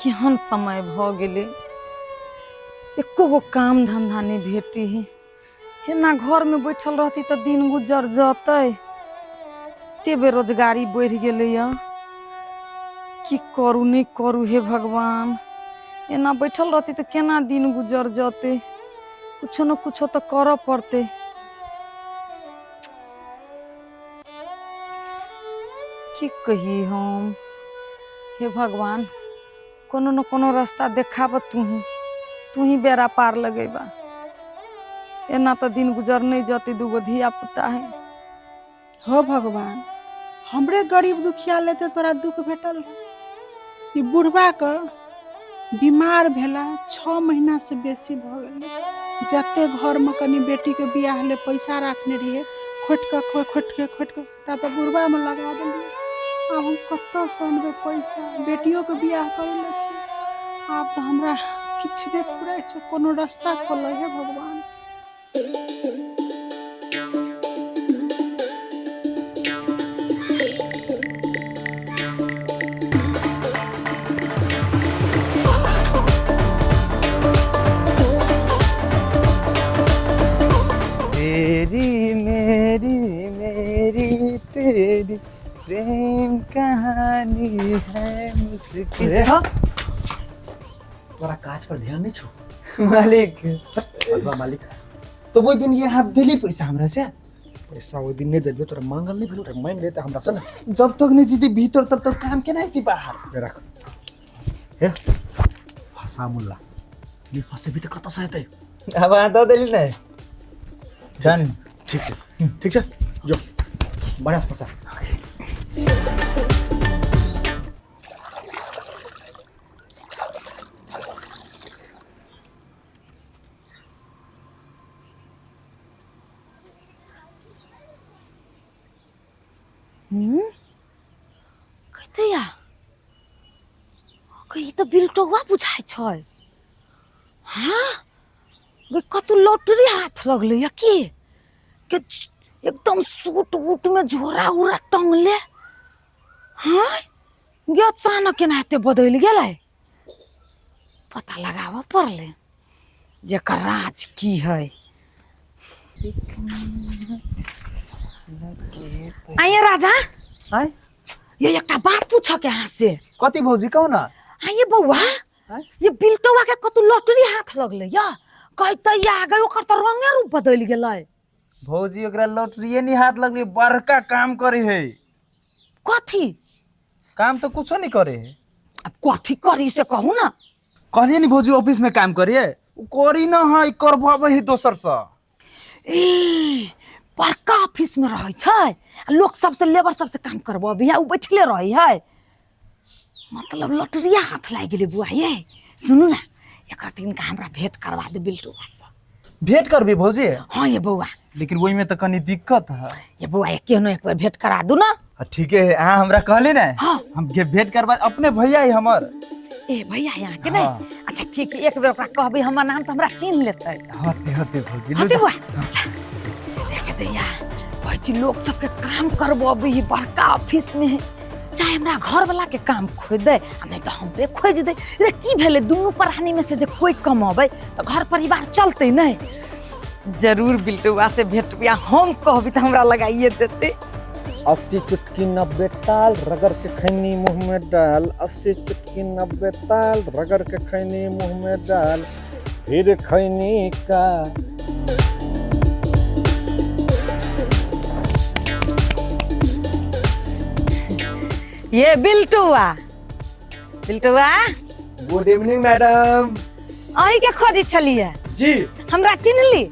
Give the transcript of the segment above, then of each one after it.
केहन समय भ गेलै, एको गो काम धंधा नहीं भेटी है। एना घर में बैठल रहती तो दिन गुजर जतै। ते बेरोजगारी बढ़ गेलै या, की करू नहीं करू हे भगवान। एना बैठल रहती तो केना दिन गुजर जते। कुछो न कुछो तो कर पड़ते। की कही हम, हे भगवान कोनो न कोनो रास्ता देखाब। तू ही बेरा पार लगेबा। एना तो दिन गुजर नहीं जाती। दूगो धिया पुता है। हो भगवान, हमरे गरीब दुखिया लेते तोरा दुख भेटल। ई बुढ़वा के बीमार भेला 6 महीना से बेसी भ गेलै। जते घर में कनी बेटी के बियाह ले पैसा रखने रहिए, खोट के तो बुढ़वा में लगा देलिए। अब हम कत्तो से अनबे पैसा, बेटियों के बियाह करले छी। आब तो हमरा किछ भी पूरा छै, कोनो रास्ता खोले हे भगवान। तेरी मेरी मेरी तेरी प्रेम कहानी है मुझकी। हाँ? तोरा काज पर ध्यान नहीं छो मालिक। अथवा मालिक तो वो दिन ये हाथ दिली पैसा हमरा से। पैसा वो दिन नहीं दिलबे तोरा मांगल नहीं भेलो रे, मांग लेते हमरा से ना। जब तक नहीं जीती भीतर तब तक काम केना हेती बाहर। रख हे फसा मुल्ला नहीं फसे भी तो कत से हेतै। अब आता दिल नहीं जान। ठीक है जो बड़ा फसा। कहते या कही तो बिल्टोवा बुझाय छै। हाँ गे कतु लॉटरी हाथ लगले या की के एकदम सूट वूट में झोरा उरा टंगले। हाँ गे अचानक केना एते बदल गेलै। पता लगावा पड़ले जेकर राज की है। आइए राजा, आय ये एकटा बात पूछो के यहाँ से। कति भौजी कहू ना। आइए बउआ, ये बिल्टोवा के कतु लॉटरी हाथ लगले या कहते या आ गई ओकर तो रंगे रूप बदल गेलै। भौजी ओकरा लॉटरिए नहीं हाथ लगले, बड़का काम करे है। कथी काम तो कुछो नहीं करे है। अब कथी करी से कहू ना। कहलिए नहीं भौजी ऑफिस में काम करिए, करी ना है करबाबे है दोसर से। ए बड़का ऑफिस में रहे छै, लोग सबसे लेबर सबसे काम करबो बिया उ बैठले रही है। मतलब लॉटरिया हाथ लाग गेले बुआ। ये सुनू ना, एकरा तीन का हमरा भेंट करवा दे बिल्टोवा से। भेंट करबी भौजी? हाँ ये बउआ। लेकिन वही में तो कनी दिक्कत है। ये बउआ केनो एक बार भेंट करा दू ना। ठीक है, अहाँ हमरा कहली ना। हाँ। हम भेंट करबा अपने भैया है हमर। ए भैया यहाँ के नहीं। हाँ। अच्छा ठीक है, एक बेर ओकरा कहबे हमर नाम तो हमरा चिन्ह लेतै। होते भौजी हते बुआ देख दे या कहै छी लोग सबके काम करबो भी बड़का ऑफिस में है। चाहे हमरा घर वाला के काम खोज दे नहीं तो हम पे खोज दे। रे की भेले दुनू प्राणी में से जे कोई कमाबे तो घर परिवार चलते नहीं। जरूर बिल्टुआ से भेंट बिया हम कहबी तो हमरा लगाइए देते। 80 चुटकी 90 ताल रगड़ के खैनी मुंह में डाल। 80 चुटकी 90 ताल रगड़ के खैनी मुंह में डाल। फिर खैनी का ये बिल्टुआ गुड इवनिंग मैडम अही के खोजी छलिए जी। हमरा चिन्हली।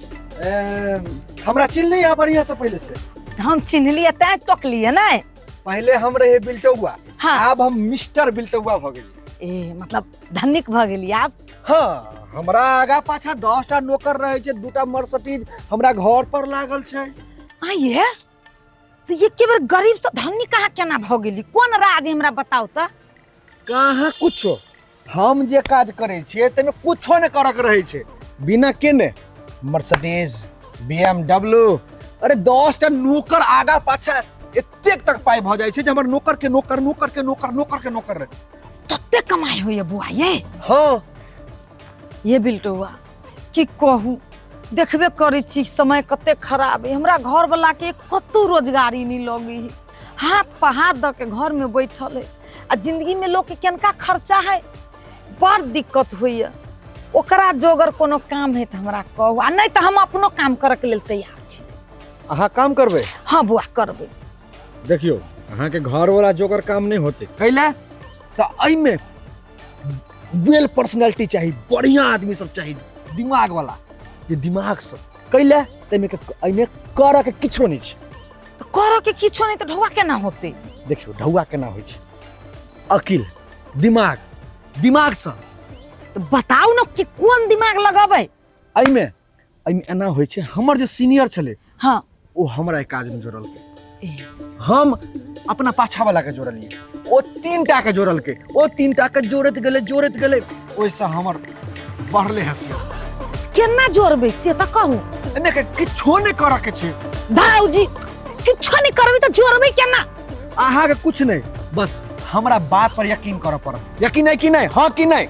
हमरा चिन्ह नहीं आ बढ़िया से पहले से। हम चिन्हलिए तै टोकलिए नहीं। पहले हम रहे बिल्टुआ। हाँ। अब हम मिस्टर बिल्टुआ भ गेली। ए मतलब धनिक भ गेली आप। हाँ, हमरा आगा पाछा 10टा नौकर रहे छे, 2टा मर्सिडीज हमरा घर पर लागल छे। आइए तो ये के बार गरीब तो धनी कहाँ केना भ गेली, कोन राज हमरा बताओ त। कहाँ कुछो हम जे काज करे छिए तमे कुछो न करक रहे छे। बिना केने मर्सिडीज BMW, अरे 10टा नौकर आगा पाछा एतेक तक पाई भ जाय छे जे हमर नौकर के नौकर नौकर के नौकर नौकर के नौकर रहे। तो कते कमाई होइए बुआ ये? हाँ ये बिल्टुआ की कहू, देखबे करै छी समय कते खराब है। हमरा घर वाला के कतौ रोजगारी नहीं लगी है, हाथ पर हाथ द के घर में बैठल है। आ जिंदगी में लोग के केनका खर्चा है, बड़ दिक्कत होइए। ओकरा जोगर कोनो काम है तो हमरा कहू, आ नहीं तो हम अपनो काम करे के लेल तैयार छी। अहाँ काम करबे? हाँ बुआ करबे। देखियो अहाँ के घर वाला जोकर काम नहीं होते कैले तो अइमे वेल पर्सनालिटी चाहिए, बढ़िया आदमी सब चाहिए, दिमाग वाला, जे दिमाग सब कैले तइमे के अइमे कर के किछो नहीं छै। तो करो के किछो नहीं तो ढौआ केना होते? देखियो ढौआ केना होइ छै, अकिल दिमाग, दिमाग से तो बताओ ना कि कोन दिमाग लगाबे? अइमे अइमे एना होइ छै, हमर जे सीनियर छले हाँ ओ हमरा एक काज में जोड़ल के, हम अपना पाछा वाला के जोड़लिए, ओ 3टा के जोड़ल के, ओ 3टा के जोड़त गेले ओइसे हमर बढ़ले हसियत। केना जोड़बे से त कहू। एमे के किछो नहीं कर के छै दाऊजी, किछो नहीं करबे तो जोड़बे केना? अहाँ के कुछ नहीं, बस हमरा बात पर यकीन कर पड़त। यकीन है कि नहीं? हाँ कि नहीं?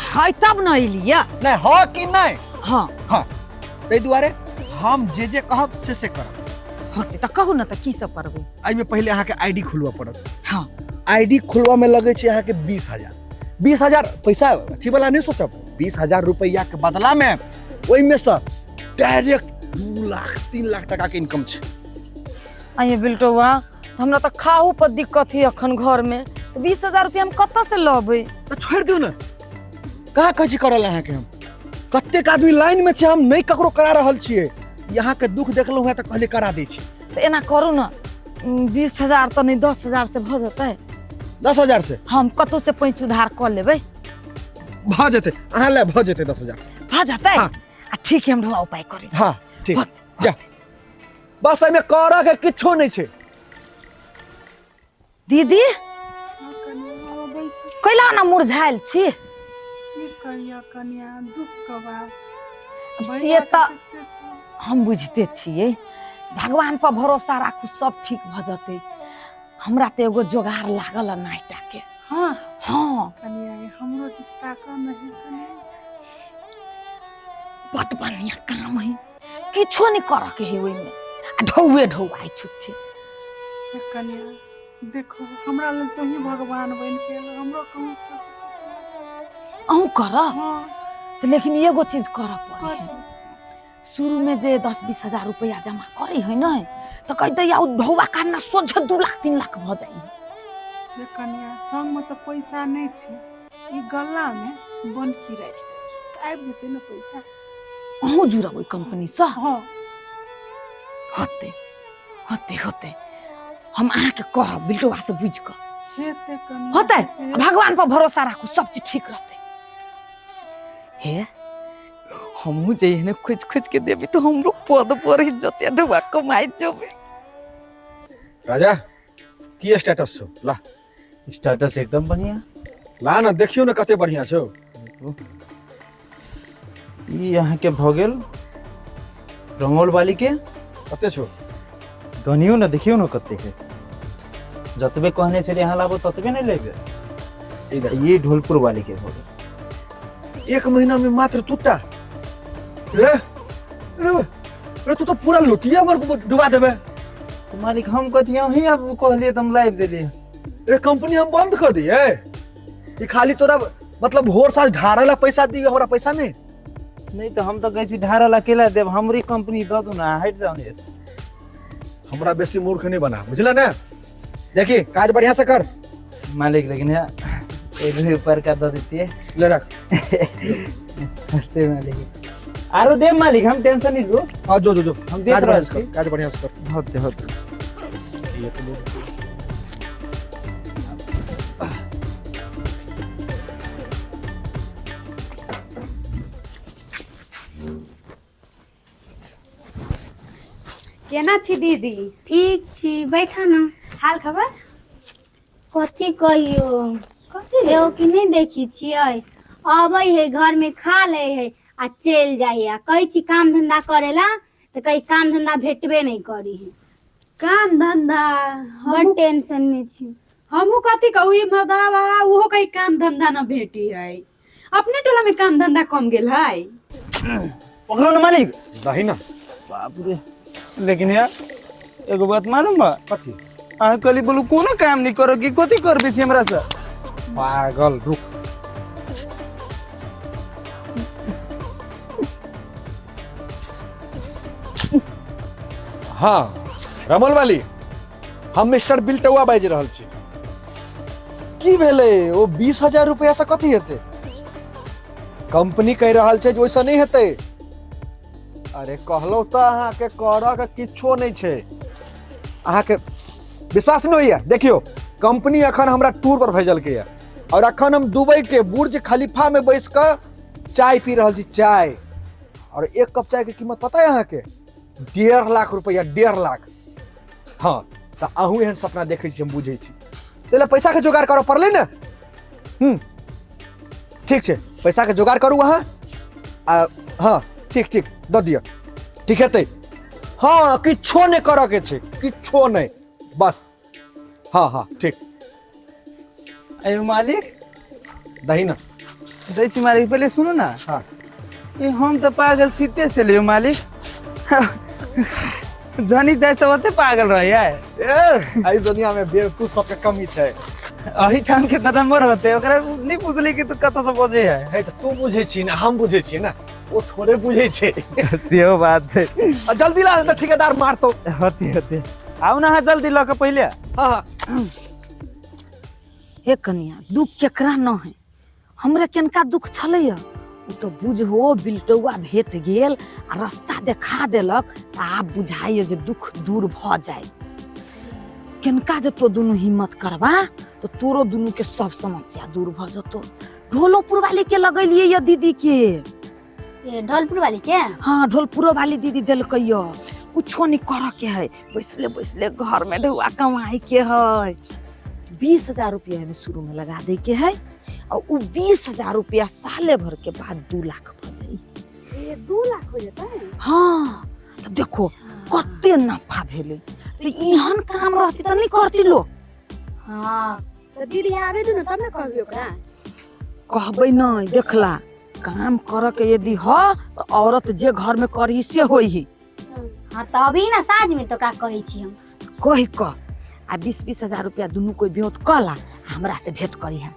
है तब न एलिया। नहीं हाँ कि नहीं? हाँ हाँ तै दुआरे हम जे कहब से करब। होते त कहू ना, त की सब करबे? एहिमे पहले अहाँ के आईडी खुलवा पड़त। हाँ आईडी खुलवा में लगे छै अहाँ के 20,000। 20,000 पैसा अथी वाला नहीं सोचब, 20,000 रुपया के बदला में ओइ में से डायरेक्ट 2 लाख 3 लाख टका के इनकम छै। आइए बिल्टोवा, हमरा त खाहू पर दिक्कत है अखन घर में, तो 20,000 रुपया हम कत्ता से लबे? तो छोड़ दियो ना, कहाँ कहै छी करल अहाँ के हम? कतेक आदमी लाइन में छै, हम नहीं ककरो करा रहल छियै। यहाँ के दुख देखलहुँ है तो कहले करा दै छी। तो एना करू ना, 20,000 तो नहीं 10,000 से भ जतै? 10,000 से हम कतौ से पैसा उधार कर लेबै। भ जेतै, अहाँ ले भ जेतै 10,000 से। भ जतै? हाँ। ठीक है, हम ढोआ उपाय करै छी। हाँ ठीक होत- जा, बस एमे कर के किछो नहीं छै। दीदी हाँ कन्या बैस कैला ना मुरझायल छी? की कहिया कन्या, दुख के बात। से त हम बुझते छियै, भगवान पर भरोसा राखू, सब ठीक भ जतै। हमरा त एगो जोगार लागल नाइटा के। हाँ हाँ कन्या, ये हमरो रिश्ता का नहीं कन्या। बड़ बढ़िया काम है, किछो नहीं कर के है ओइ में, आ ढौए ढौआई छुच्छे। ये कन्या देखो, हमरा लेल तो ही भगवान बन के एलो, हमरो कहूँ कर सकत। अहू कर, हाँ तो लेकिन एगो चीज कर पड़ी है। कर। शुरू में जे 10-20 हजार रुपया जमा करे है न, तो कह दे ढौआ करना सोझे 2 लाख 3 लाख भ जाई। ये कन्या संग में तो पैसा नहीं छै, ई गल्ला में बनकी राख दे, आबि जेतै न पैसा। अहू जुड़ब ओइ कंपनी से? हाँ होते होते होते, हम अहाँ के कहब बिल्टुआ से बुझ के। हेते कन्या होते, हेते। भगवान पर भरोसा राखू, सब चीज ठीक रहते। हे हमहू जे एहने खोज खोज के देबी तो हमरो पद पर ही जते ढौआ कमाई जबे। राजा की स्टेटस छौ? ला स्टेटस एकदम बढ़िया। ला ना, देखियो ना कते बढ़िया छौ। ई यहाँ के भ गेल रंगोल वाली के। कते छौ? गनियो ना, देखियो ना कते के। जतबे कहने से यहाँ लाबो ततबे नहीं लेबे। ये ढोलपुर वाली के हो गेल। 1 महीना में मात्र 2टा? रे रे रे, तू तो पूरा लुटिया हमर को डुबा देबे। तो मालिक हम कथिया ही अब कहलिए तुम लाइव दे दिए। रे कंपनी हम बंद कर दिए। ये खाली तोरा मतलब होर साल ढारेला पैसा दी, हमरा पैसा नहीं। नहीं तो हम तो कैसी ढारल अकेला देव, हमरी कंपनी दे दो ना, हट जाओ ने। हमरा बेसी मूर्ख नहीं बना, बुझला ना? देखी काज बढ़िया से कर मालिक, लेकिन है एक भी ऊपर का दे देती है। ले रख। हंसते मालिक। आरो दे मालिक, हम टेंशन नहीं लो। हाँ जो जो जो हम देख काज रहे बढ़िया से हैं। कर, काज बढ़िया से कर। होते होते ये तो लोग केना छी दीदी? ठीक छी, बैठा ना। हाल खबर? कथी कहियो? कथी रे? एगो कि नहीं देखी छियै, आबै है घर में खा ले है आ चल जाए है। कहै छी काम धंधा करेला तो कहीं काम धंधा भेटबे नहीं करी है। काम धंधा बड़ टेंशन में छी। हमू कथी कहू ई मदावा उहो कहीं काम धंधा न भेटी है। अपने टोला में काम धंधा कम गेल है। पकड़ो ना मालिक। दही ना बाप रे, लेकिन यार एगो बात मालूम बा? कथी आ कली बोलू कोनो काम नहीं करो कि कथी करबे छी हमरा से? पागल रुक। हाँ रमल वाली, हम मिस्टर बिल्टुआ बाजि रहल छी। की भेलै ओ 20,000 रुपया से कथी हेतै? कंपनी कहि रहल छै जे ओइसे नहीं हेतै। अरे कहलौ तो अहाँ के करऽ के किछो नहीं छै। अहाँ के विश्वास नहीं होइए? देखियो कंपनी अखन हमरा टूर पर भेजलकै है और अखन हम दुबई के बुर्ज खलीफा में बैस कर चाय पी रहल छी, चाय। और एक कप चाय के कीमत पता है अहाँ के? 1.5 लाख रुपया, 1.5 लाख। हाँ तो अहूँ एहन सपना देखै छी, हम बुझै छी। तेले पैसा के जोगाड़ करऽ पड़लै ने। ठीक छै, पैसा के जोगाड़ करू अहाँ। हाँ ठीक ठीक दऽ दिअ, ठीक हेतै। हाँ किछो नहीं करऽ के छै, किछो नहीं, बस। हाँ हाँ ठीक। अयो मालिक, दही ना। दै छी मालिक। पहले सुनो ना। हाँ ये हम तो पागल सीते से लियो मालिक। जनी जैसे होते पागल रही है। आई दुनिया में बेवकूफ सबके कमी छै। अही ठाम के नंबर होते ओकरा नहीं पूछली कि तू कत से बजे है। है तो तू बुझे छी ना, हम बुझे छी ना, वो थोड़े बुझे छे। सेहो बात है। जल्दी ला, तो ठेकेदार मारतो। होते होते आओ ना जल्दी ला के पहले। हाँ हाँ हे कनिया, दुख केकरा न है? हमरा केनका दुख छलैया उ तो बुझहो बिल्टुआ भेट गेल आ रास्ता देखा देलक त आब बुझाइए जे दुख दूर भ जाए। केनका जे तो दुनू हिम्मत करबा तो तोरो दुनू के सब समस्या दूर भ जतो। ढोलोपुर वाली के लगैलिए या दीदी के। ये ढोलपुर वाली के? हाँ ढोलपुर वाली दीदी देलकैया। कुछो नहीं कर के है, बैसले बैसले घर में ढुआ कमाई के है। 20,000 रुपया में शुरू में लगा दे के है और उ 20,000 रुपया साले भर के बाद 2 लाख हो जाई। ये 2 लाख हो जाता है। हाँ तो देखो कते नफा भेले। तो इहन काम रहती तो नहीं करती लो। हाँ तो दीदी आवे दो ना, तब ना कहबी ओकरा। कहबै नहीं, देखला काम कर के यदि हो तो औरत जे घर में करी से होई। हाँ तो अभी ना साँझ में तो का कहै छी हम। कह क आ 20,000 रुपया दुनू कोई ब्योत कला हमरा से भेंट करी है।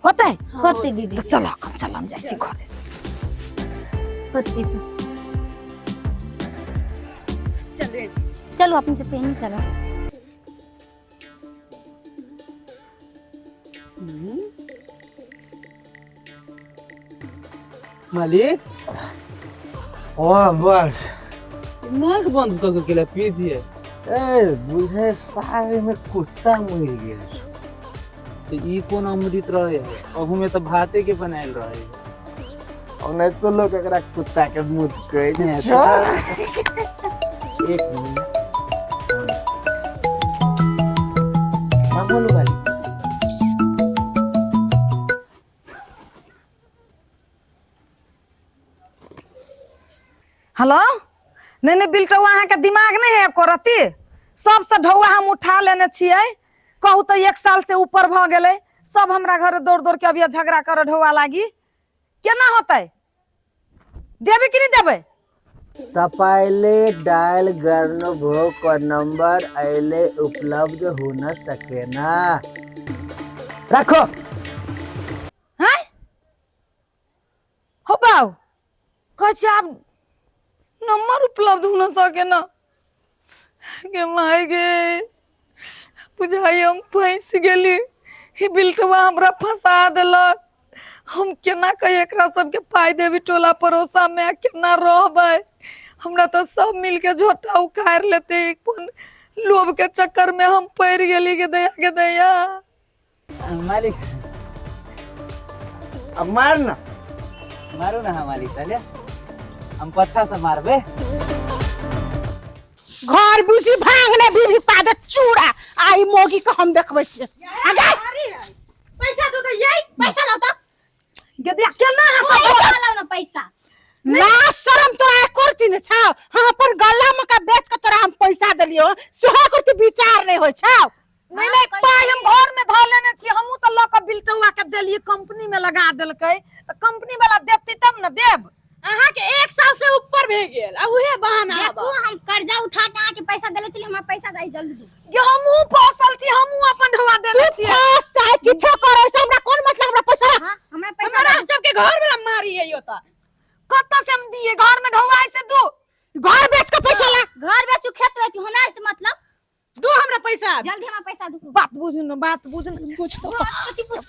होते होते दीदी, तो चलो कम चल हम जाई छी घरे। होते तो चल चलो अपने से तेनी चलो। मालिक ओ बस नाक बंद कर के पीजिए। ए बुझे सारे में कुत्ता मर गेल छ। तो ई कौन अमृत रहे है? अहू में तो भाते के बनाएल रहे। और नहीं तो लोग एकरा कुत्ता के मुंह कह दे। एक मिनट मामूल वाली। हेलो, नहीं बिल्टुआ अहाँ के दिमाग नहीं है एको रत्ती? सबसे ढौआ हम उठा लेने छियै। कहू तो 1 साल से ऊपर भ गेले, सब हमरा घर दौड़ दौड़ के अभी झगड़ा कर ढौआ लागी। केना होतै? देबे कि नहीं देबे? तपाईँले डायल गर्नुभएको नम्बर अहिले उपलब्ध हुन सकेन। रखो। हैं? हो बाऊ कहे आप नंबर उपलब्ध होना सके ना के माय गे बुझाई हम फंस गेली। ही बिल्टुआ हमरा फंसा देलक। हम केना कहे एकरा सबके पाई देबी टोला पड़ोसा में केना रहबै? हमरा तो सब मिल के झोटा उखाड़ लेते। कोन लोभ के चक्कर में हम पड़ गेली के दया के दया। मालिक अब मार ना, मारो ना मालिक। पहले हम पछा से मारबे। घर बुझी भांगने बुझी पादे चूड़ा आई मोगी को हम देखबै छियै। पैसा दो तो यही पैसा लो तो। गदिया केना पैसा लाओ ना पैसा। ना शरम तोरा करती ने छाव। हम अपन गला में का बेच के तोरा हम पैसा देलियो, सेहो करती विचार नहीं होय छाव। नहीं नहीं पाई हम घर में धर लेने छी हमहू तो लक बिल्टुआ के देलिए कंपनी में लगा देलकै तो कंपनी वाला देती तब न देब अहाँ के 1 साल से ऊपर भे गेल आ उहे बहाना देखू हम कर्जा उठा के आके पैसा देले चली हमरा पैसा जाई जल्दी ये हमहू फसल छी हमहू अपन ढवा देले छी बस चाहे किछो करे से हमरा कोन मतलब हमरा पैसा हां हमरा पैसा हमारा सबके घर वाला मारी है यो त कत्ता से हम दिए घर में ढवाई से दू घर बेच के पैसा ला घर बेचू खेत बेचू हमरा से मतलब दो हमरा पैसा जल्दी हमरा पैसा दू बात बुझू न बात बुझू न कथी पूछ